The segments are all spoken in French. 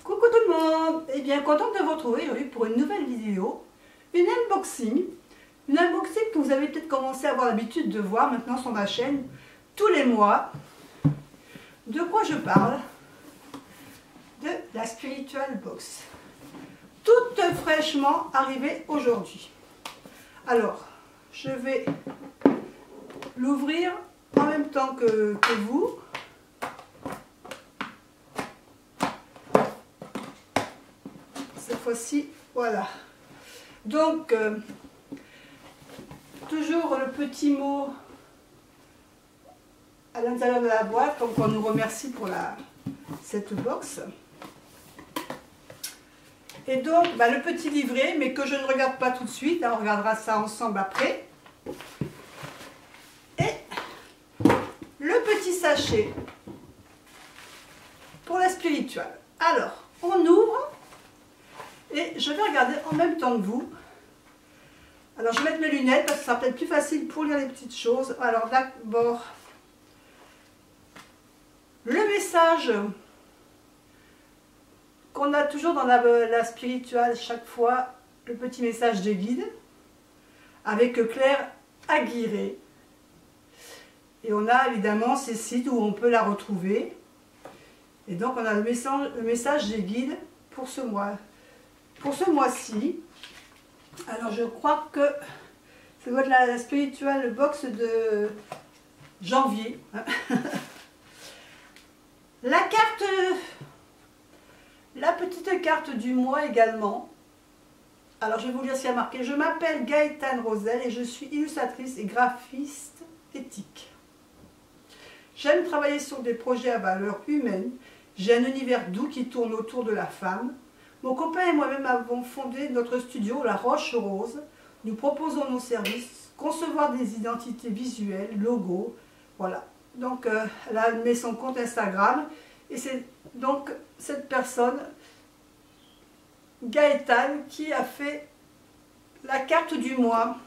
Coucou tout le monde, et bien contente de vous retrouver aujourd'hui pour une nouvelle vidéo, une unboxing que vous avez peut-être commencé à avoir l'habitude de voir maintenant sur ma chaîne tous les mois. De quoi je parle? De la Spiritual Box, toute fraîchement arrivée aujourd'hui. Alors, je vais l'ouvrir en même temps que vous. Cette fois-ci, voilà. Donc, toujours le petit mot à l'intérieur de la boîte, comme on nous remercie pour cette box. Et donc, le petit livret, mais que je ne regarde pas tout de suite, hein, on regardera ça ensemble après. Et le petit sachet pour la spirituelle. Alors, on ouvre. Et je vais regarder en même temps que vous. Alors, je vais mettre mes lunettes parce que ça sera peut-être plus facile pour lire les petites choses. Alors, d'abord, le message qu'on a toujours dans la spirituelle chaque fois, le petit message de guide, avec Claire Aguirre. Et on a évidemment ces sites où on peut la retrouver. Et donc, on a le message des guides pour ce mois. Pour ce mois-ci, alors je crois que ça doit être la Spiritual Box de janvier. La petite carte du mois également. Alors je vais vous lire ce qu'il y a marqué. Je m'appelle Gaëtane Rosel et je suis illustratrice et graphiste éthique. J'aime travailler sur des projets à valeur humaine. J'ai un univers doux qui tourne autour de la femme. Mon copain et moi-même avons fondé notre studio La Roche Rose. Nous proposons nos services, concevoir des identités visuelles, logos, voilà. Donc elle a mis son compte Instagram et c'est donc cette personne, Gaëtane, qui a fait la carte du mois.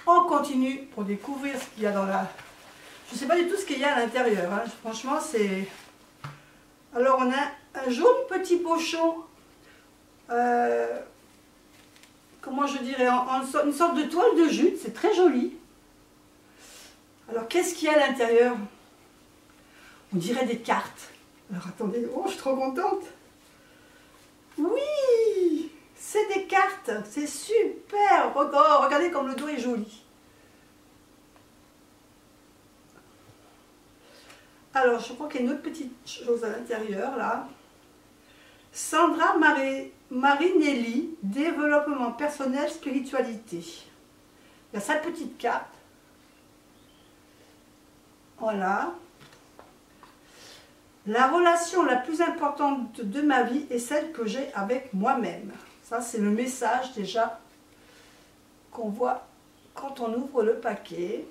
On continue pour découvrir ce qu'il y a dans la... Je ne sais pas du tout ce qu'il y a à l'intérieur, hein. Franchement c'est... Alors on a un joli petit pochon, comment je dirais, une sorte de toile de jute, c'est très joli. Alors qu'est-ce qu'il y a à l'intérieur? On dirait des cartes. Alors attendez, oh je suis trop contente. Oui, c'est des cartes, c'est super. Oh, regardez comme le dos est joli. Alors je crois qu'il y a une autre petite chose à l'intérieur là. Sandra Marinelli, développement personnel, spiritualité. Il y a sa petite carte. Voilà. La relation la plus importante de ma vie est celle que j'ai avec moi-même. Ça, c'est le message déjà qu'on voit quand on ouvre le paquet.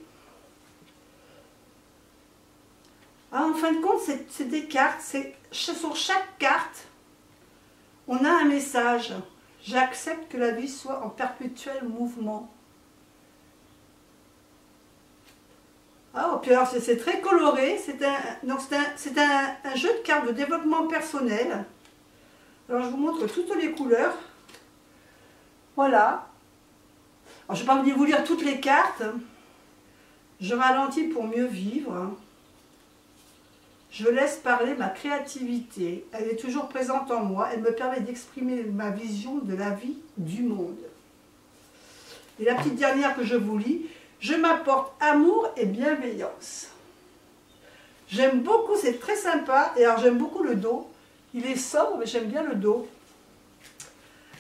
Ah, en fin de compte, c'est des cartes. Sur chaque carte, on a un message. J'accepte que la vie soit en perpétuel mouvement. Ah, puis alors c'est très coloré. C'est un jeu de cartes de développement personnel. Alors je vous montre toutes les couleurs. Voilà. Alors, je ne vais pas vous lire toutes les cartes. Je ralentis pour mieux vivre. Je laisse parler ma créativité. Elle est toujours présente en moi. Elle me permet d'exprimer ma vision de la vie, du monde. Et la petite dernière que je vous lis. Je m'apporte amour et bienveillance. J'aime beaucoup, c'est très sympa. Et alors j'aime beaucoup le dos. Il est sobre, mais j'aime bien le dos.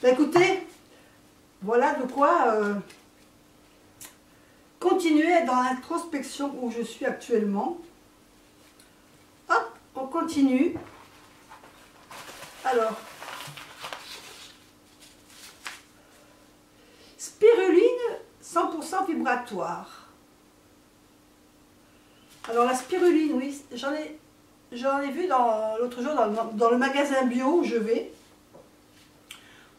Écoutez, voilà de quoi continuer dans l'introspection où je suis actuellement. Hop, on continue. Alors, spiruline 100% vibratoire. Alors la spiruline, oui, j'en ai vu l'autre jour dans le magasin bio où je vais.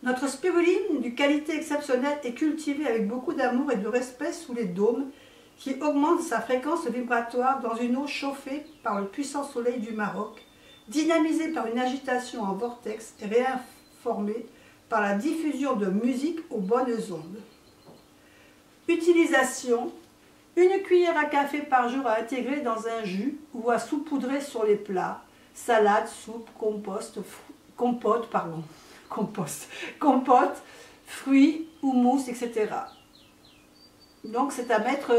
Notre spiruline, d'une qualité exceptionnelle, est cultivée avec beaucoup d'amour et de respect sous les dômes qui augmente sa fréquence vibratoire dans une eau chauffée par le puissant soleil du Maroc dynamisé par une agitation en vortex et réinformé par la diffusion de musique aux bonnes ondes. Utilisation: une cuillère à café par jour à intégrer dans un jus ou à saupoudrer sur les plats, salade, soupe, compote, fruits ou mousse, etc. Donc c'est à mettre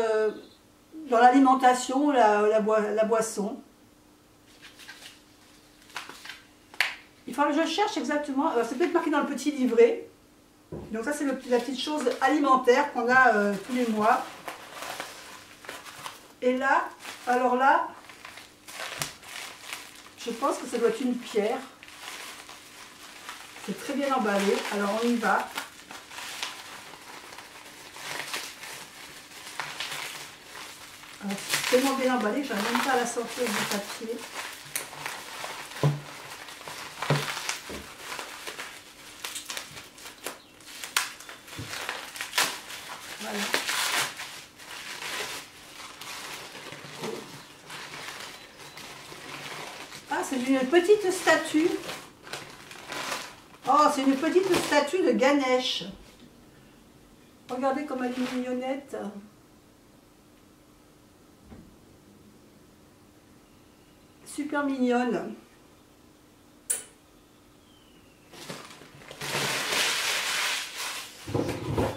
dans l'alimentation, la boisson. Il faut que je cherche exactement, c'est peut-être marqué dans le petit livret. Donc ça c'est la petite chose alimentaire qu'on a tous les mois. Et là, alors là, je pense que ça doit être une pierre. C'est très bien emballé, alors on y va. C'est tellement bien emballé que je n'arrive même pas à la sortir du papier. Voilà. Ah, c'est une petite statue. Oh, c'est une petite statue de Ganesh. Regardez comme elle est mignonnette. Super mignonne.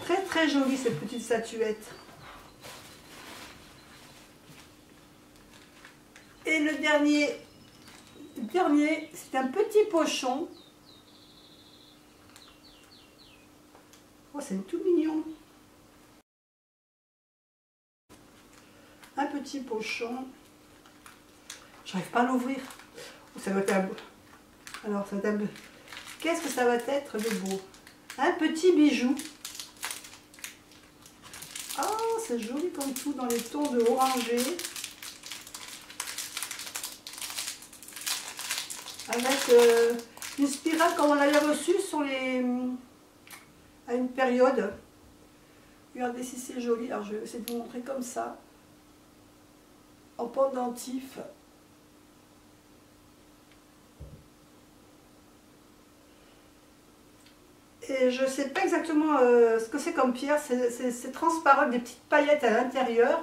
Très très jolie cette petite statuette. Et le dernier c'est un petit pochon. Oh, c'est tout mignon. Un petit pochon. J'arrive pas à l'ouvrir. Oh, ça va être un beau. Alors, ça va être un beau. Qu'est-ce que ça va être de beau? Un petit bijou. Oh, c'est joli comme tout dans les tons de orangé. Avec une spirale comme on l'avait reçue sur à une période. Regardez si c'est joli. Alors, je vais essayer de vous montrer comme ça. En pendentif. Et je ne sais pas exactement ce que c'est comme pierre, c'est transparent, des petites paillettes à l'intérieur.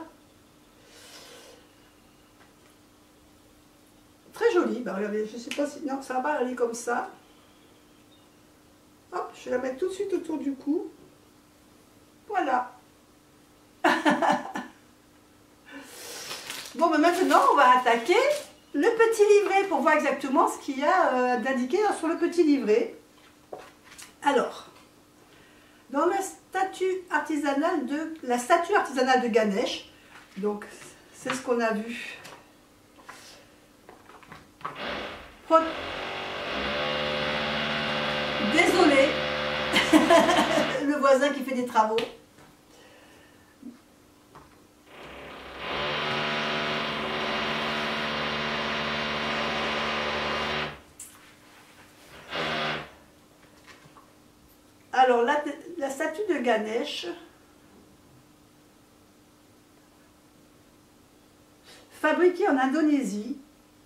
Très joli, bah regardez, je ne sais pas si... Non, ça va pas aller comme ça. Hop, je vais la mettre tout de suite autour du cou. Voilà. Bon, ben maintenant, on va attaquer le petit livret pour voir exactement ce qu'il y a d'indiqué sur le petit livret. Alors, dans la statue artisanale de Ganesh, donc c'est ce qu'on a vu. Désolé, le voisin qui fait des travaux. Alors, la statue de Ganesh, fabriquée en Indonésie,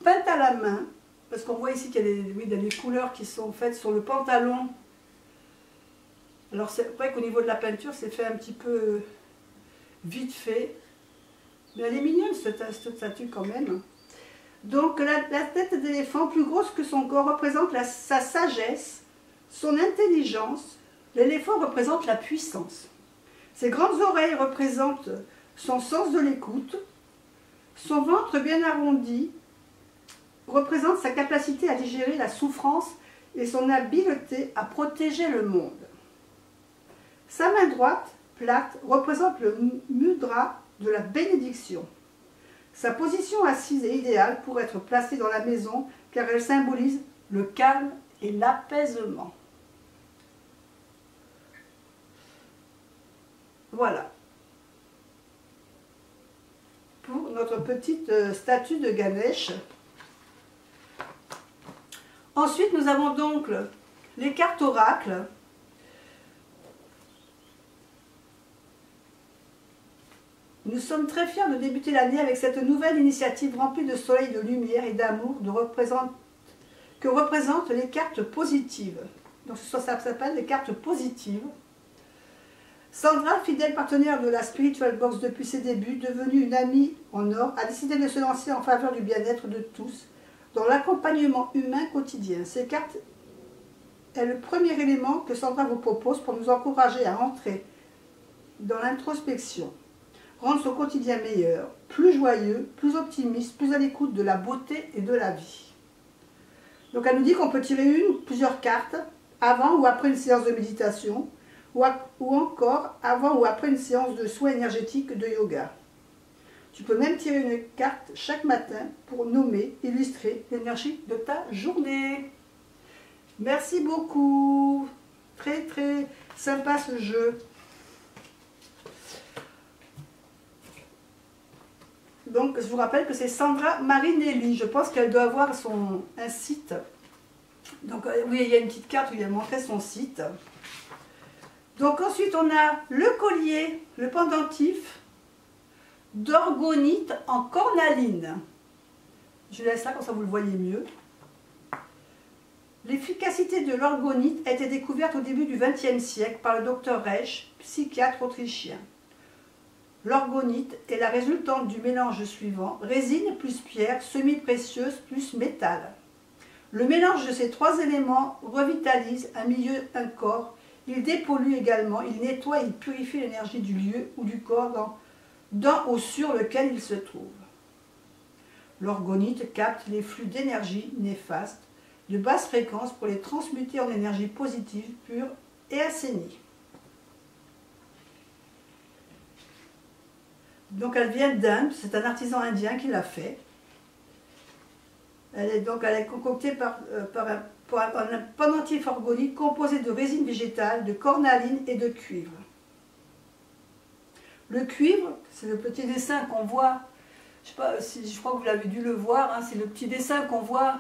peinte à la main, parce qu'on voit ici qu'il y a des couleurs qui sont faites sur le pantalon. Alors, c'est vrai qu'au niveau de la peinture, c'est fait un petit peu vite fait. Mais elle est mignonne, cette statue quand même. Donc, la tête d'éléphant, plus grosse que son corps, représente sa sagesse, son intelligence. L'éléphant représente la puissance. Ses grandes oreilles représentent son sens de l'écoute. Son ventre bien arrondi représente sa capacité à digérer la souffrance et son habileté à protéger le monde. Sa main droite, plate, représente le mudra de la bénédiction. Sa position assise est idéale pour être placée dans la maison car elle symbolise le calme et l'apaisement. Voilà pour notre petite statue de Ganesh. Ensuite, nous avons donc les cartes oracles. Nous sommes très fiers de débuter l'année avec cette nouvelle initiative remplie de soleil, de lumière et d'amour, que représentent les cartes positives. Donc ça s'appelle les cartes positives. Sandra, fidèle partenaire de la Spiritual Box depuis ses débuts, devenue une amie en or, a décidé de se lancer en faveur du bien-être de tous dans l'accompagnement humain quotidien. Ces cartes est le premier élément que Sandra vous propose pour nous encourager à entrer dans l'introspection, rendre son quotidien meilleur, plus joyeux, plus optimiste, plus à l'écoute de la beauté et de la vie. Donc elle nous dit qu'on peut tirer une ou plusieurs cartes avant ou après une séance de méditation ou encore avant ou après une séance de soins énergétiques de yoga. Tu peux même tirer une carte chaque matin pour nommer, illustrer l'énergie de ta journée. Merci beaucoup. Très très sympa ce jeu. Donc je vous rappelle que c'est Sandra Marinelli. Je pense qu'elle doit avoir un site. Donc oui, il y a une petite carte où il a montré son site. Donc ensuite on a le collier, le pendentif d'orgonite en cornaline. Je laisse là comme ça vous le voyez mieux. L'efficacité de l'orgonite a été découverte au début du XXe siècle par le docteur Reich, psychiatre autrichien. L'orgonite est la résultante du mélange suivant: résine plus pierre, semi-précieuse plus métal. Le mélange de ces trois éléments revitalise un milieu, un corps. Il dépollue également, il nettoie et il purifie l'énergie du lieu ou du corps dans ou sur lequel il se trouve. L'orgonite capte les flux d'énergie néfastes de basse fréquence pour les transmuter en énergie positive, pure et assainie. Donc elle vient d'Inde, c'est un artisan indien qui l'a fait. Elle est concoctée par un pendentif organique composé de résine végétale, de cornaline et de cuivre. Le cuivre, c'est le petit dessin qu'on voit, je sais pas, je crois que vous l'avez dû le voir, hein, c'est le petit dessin qu'on voit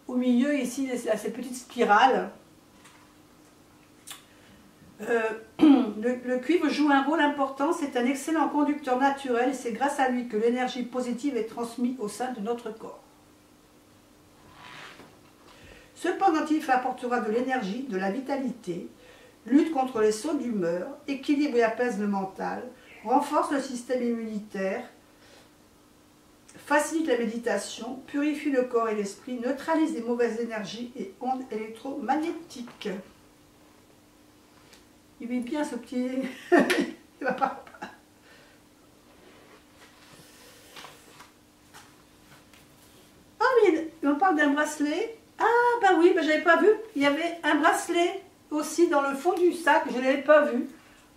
au milieu ici, ces petites spirales. Le cuivre joue un rôle important, c'est un excellent conducteur naturel et c'est grâce à lui que l'énergie positive est transmise au sein de notre corps. Ce pendentif apportera de l'énergie, de la vitalité, lutte contre les sauts d'humeur, équilibre et apaise le mental, renforce le système immunitaire, facilite la méditation, purifie le corps et l'esprit, neutralise les mauvaises énergies et ondes électromagnétiques. Il met bien ce petit... Il va pas... Ah oui, on parle d'un bracelet. Ah bah oui, bah, j'avais pas vu. Il y avait un bracelet aussi dans le fond du sac, je ne l'avais pas vu.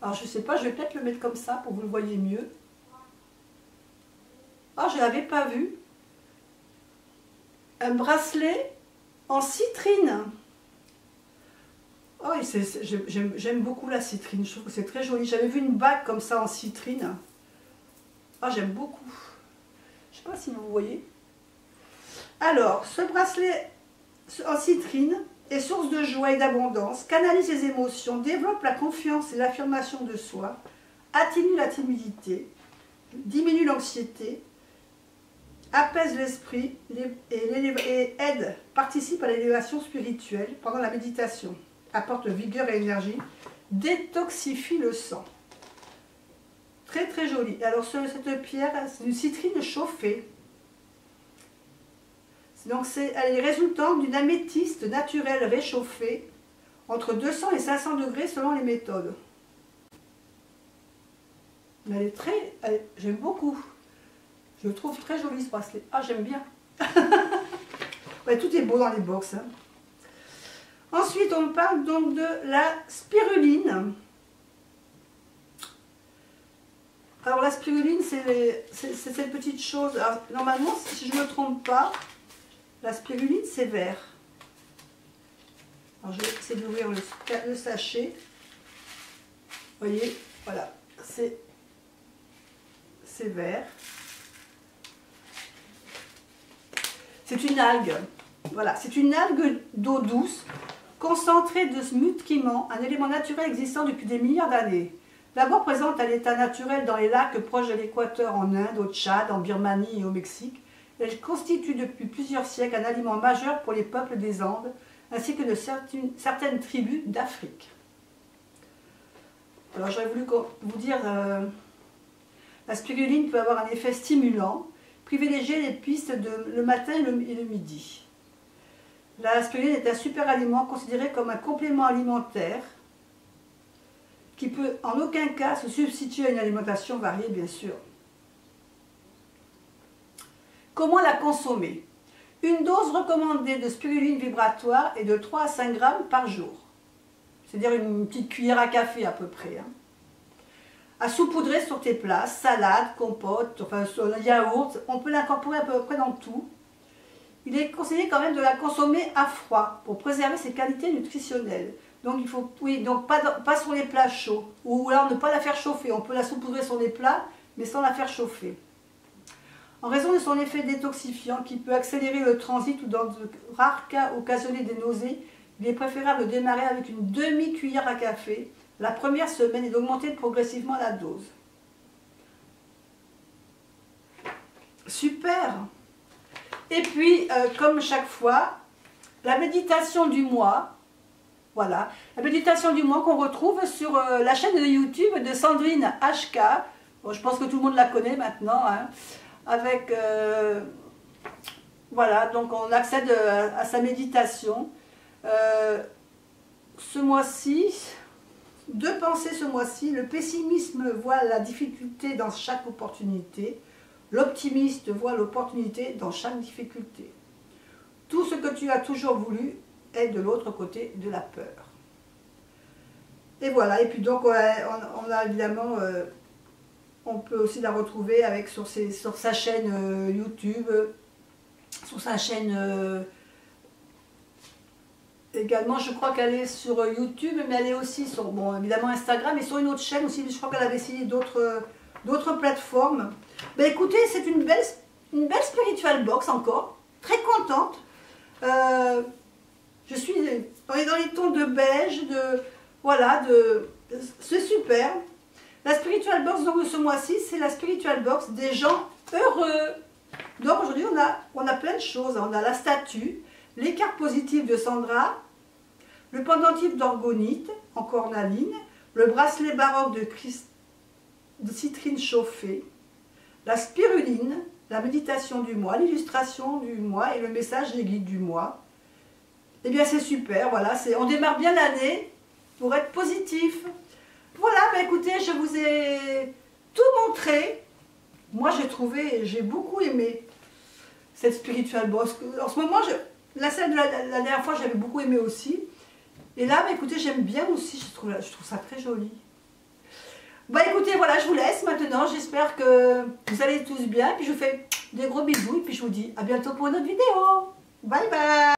Alors je sais pas, je vais peut-être le mettre comme ça pour que vous le voyez mieux. Ah, je ne l'avais pas vu. Un bracelet en citrine. Oh, j'aime beaucoup la citrine, je trouve que c'est très joli. J'avais vu une bague comme ça en citrine. Ah, j'aime beaucoup. Je ne sais pas si vous voyez. Alors, ce bracelet en citrine est source de joie et d'abondance, canalise les émotions, développe la confiance et l'affirmation de soi, atténue la timidité, diminue l'anxiété, apaise l'esprit et aide, participe à l'élévation spirituelle pendant la méditation, apporte vigueur et énergie, détoxifie le sang. Très très joli. Alors cette pierre, c'est une citrine chauffée. Donc elle est résultante d'une améthyste naturelle réchauffée entre 200 et 500 degrés selon les méthodes. Mais elle est très... J'aime beaucoup. Je le trouve très joli ce bracelet. Ah, j'aime bien. Ouais, tout est beau dans les box. Hein. Ensuite, on parle donc de la spiruline. Alors la spiruline, c'est cette petite chose. Alors, normalement, si je ne me trompe pas, la spiruline, c'est vert. Alors je vais essayer d'ouvrir le sachet. Vous voyez, voilà, c'est vert. C'est une algue. Voilà, c'est une algue d'eau douce, concentrée de nutriments, un élément naturel existant depuis des milliards d'années. D'abord présente à l'état naturel dans les lacs proches de l'équateur en Inde, au Tchad, en Birmanie et au Mexique, Elle constitue depuis plusieurs siècles un aliment majeur pour les peuples des Andes, ainsi que de certaines tribus d'Afrique. Alors j'aurais voulu vous dire, la spiruline peut avoir un effet stimulant. Privilégiez les pistes le matin et le midi. La spiruline est un super aliment considéré comme un complément alimentaire qui peut en aucun cas se substituer à une alimentation variée, bien sûr. Comment la consommer? Une dose recommandée de spiruline vibratoire est de 3 à 5 grammes par jour. C'est-à-dire une petite cuillère à café à peu près. Hein. À saupoudrer sur tes plats, salade, compote, enfin sur le yaourt, on peut l'incorporer à peu près dans tout. Il est conseillé quand même de la consommer à froid pour préserver ses qualités nutritionnelles. Donc il faut, oui, donc pas sur les plats chauds, ou alors ne pas la faire chauffer. On peut la saupoudrer sur les plats, mais sans la faire chauffer. En raison de son effet détoxifiant qui peut accélérer le transit ou dans de rares cas occasionner des nausées, il est préférable de démarrer avec une demi-cuillère à café la première semaine et d'augmenter progressivement la dose. Super! Et puis, comme chaque fois, la méditation du mois. Voilà, la méditation du mois qu'on retrouve sur la chaîne de YouTube de Sandrine HK. Bon, je pense que tout le monde la connaît maintenant. Hein, avec, voilà, donc on accède à sa méditation. Ce mois-ci, deux pensées ce mois-ci. Le pessimisme voit la difficulté dans chaque opportunité. L'optimiste voit l'opportunité dans chaque difficulté. Tout ce que tu as toujours voulu est de l'autre côté de la peur. Et voilà, et puis donc on a évidemment, on peut aussi la retrouver avec, sur sa chaîne YouTube, sur sa chaîne également, je crois qu'elle est sur YouTube, mais elle est aussi sur, bon, évidemment Instagram, et sur une autre chaîne aussi, je crois qu'elle avait essayé d'autres plateformes. Ben écoutez, c'est une belle spiritual box encore, très contente. On est dans les tons de beige, voilà, c'est super. La spiritual box donc, de ce mois-ci, c'est la spiritual box des gens heureux. Donc aujourd'hui, on a plein de choses. On a la statue, les cartes positives de Sandra, le pendentif d'orgonite en cornaline, le bracelet baroque de citrine chauffée, la spiruline, la méditation du mois, l'illustration du mois et le message des guides du mois. Eh bien c'est super, voilà, on démarre bien l'année pour être positif. Voilà, bah écoutez, je vous ai tout montré. Moi j'ai beaucoup aimé cette spiritual box. En ce moment, la scène de la dernière fois, j'avais beaucoup aimé aussi. Et là, bah écoutez, j'aime bien aussi, je trouve ça très joli. Bah écoutez, voilà, je vous laisse maintenant. J'espère que vous allez tous bien. Puis je vous fais des gros bisous. Et puis je vous dis à bientôt pour une autre vidéo. Bye bye.